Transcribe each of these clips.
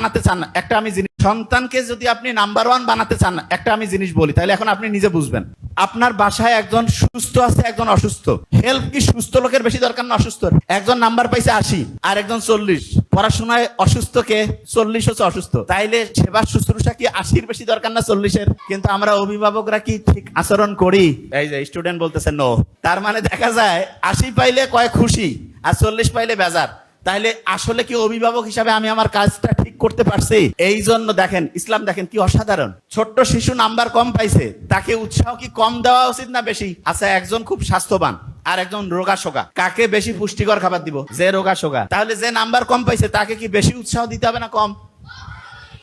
বানাতে চান না, একটা আমি জিনিস, সন্তানকে যদি আপনি নাম্বার ওয়ান বানাতে চান না, একটা আমি জিনিস বলি, তাহলে এখন আপনি নিজে বুঝবেন। আপনার বাসায় একজন সুস্থ আছে, একজন অসুস্থ। হেল্প কি সুস্থ লোকের বেশি দরকার না অসুস্থ? একজন নাম্বার পাইছে 80 আর একজন 40, পড়াশোনায় অসুস্থকে 40 হচ্ছে অসুস্থ, তাইলে সেবা শুশ্রূষা কি 80-র বেশি দরকার না 40-এর? কিন্তু আমরা অভিভাবকরা কি ঠিক আচরণ করি? এই যে স্টুডেন্ট বলতেছে নো, তার মানে দেখা যায় 80 পাইলে কয় খুশি আর 40 পাইলে বেজার। তাহলে আসলে কি অভিভাবক হিসাবে আমি আমার কাজটা ঠিক করতে পারছি? এই জন্য দেখেন ইসলাম দেখেন কি অসাধারণ। ছোট্ট শিশু নাম্বার কম পাইছে, তাকে উৎসাহ কি কম দেওয়া উচিত না বেশি? আচ্ছা, একজন খুব স্বাস্থ্যবান আর একজন রোগা শোগা, কাকে বেশি পুষ্টিকর খাবার দিব? যে রোগা শোগা। তাহলে যে নাম্বার কম পাইছে তাকে কি বেশি উৎসাহ দিতে হবে না কম?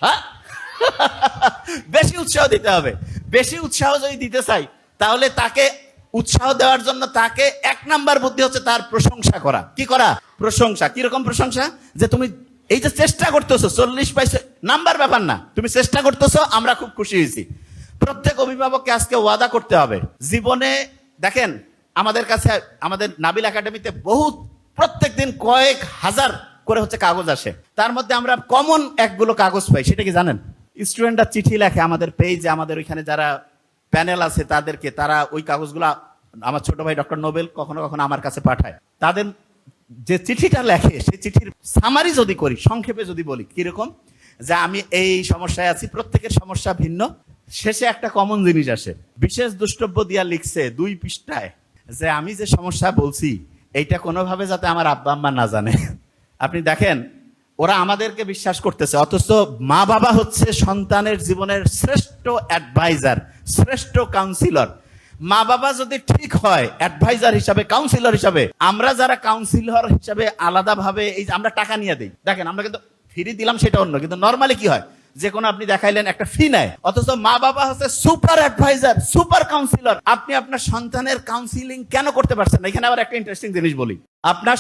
হ্যাঁ, বেশি উৎসাহ দিতে হবে। বেশি উৎসাহ যদি দিতে চাই, তাহলে তাকে উৎসাহ দেওয়ার জন্য তাকে 1 নাম্বার বুদ্ধি হচ্ছে তার প্রশংসা করা। কি করা? প্রশংসা। কিরকম প্রশংসা? যে তুমি এই যে চেষ্টা করতেছো, 40 পাইছো, নাম্বার ব্যাপার না, তুমি চেষ্টা করতেছো, আমরা খুব খুশি হয়েছি। প্রত্যেক অভিভাবককে আজকে ওয়াদা করতে হবে জীবনে। দেখেন আমাদের কাছে, আমাদের নাবিল একাডেমিতে বহুত প্রত্যেকদিন কয়েক হাজার করে হচ্ছে কাগজ আসে, তার মধ্যে আমরা কমন একগুলো কাগজ পাই। সেটা কি জানেন? স্টুডেন্টরা চিঠি লেখে আমাদের পেজে, আমাদের ওইখানে যারা প্যানেল আছে তাদেরকে, তারা ওই কাগজগুলো আমার ছোট ভাই ডক্টর নোবেল কখনো কখনো আমার কাছে পাঠায়। তাদের যে চিঠিটা লেখে, সেই চিঠির সামারি যদি করি, সংক্ষেপে যদি বলি, কিরকম যে আমি এই সমস্যায় আছি, প্রত্যেকের সমস্যা ভিন্ন, শেষে একটা কমন জিনিস আসে। বিশেষ দ্রষ্টব্য দিয়া লিখছে 2 পৃষ্ঠায় যে আমি যে সমস্যা বলছি এইটা কোনোভাবে যাতে আমার আব্বা আম্মা না জানে। আপনি দেখেন ওরা আমাদেরকে বিশ্বাস করতেছে, অথচ মা বাবা হচ্ছে সন্তানের জীবনের শ্রেষ্ঠ অ্যাডভাইজার, শ্রেষ্ঠ কাউন্সিলর। মা বাবা যদি ঠিক হয় অ্যাডভাইজার হিসাবে, কাউন্সিলর হিসাবে, আমরা যারা কাউন্সিলর হিসাবে আলাদাভাবে এই যে আমরা টাকা নিয়ে দিই, দেখেন আমরা কিন্তু ফ্রি দিলাম সেটা অন্য, কিন্তু নর্মালি কি হয়, যে কোনো আপনি দেখাইলেন একটা ফি নেয়, অথচ মা বাবা হচ্ছে সুপার অ্যাডভাইজার, সুপার কাউন্সিলর। আপনি আপনার সন্তানের কাউন্সিলিং কেন করতে পারছেন না? এখানে আবার একটা ইন্টারেস্টিং জিনিস বলি, আপনার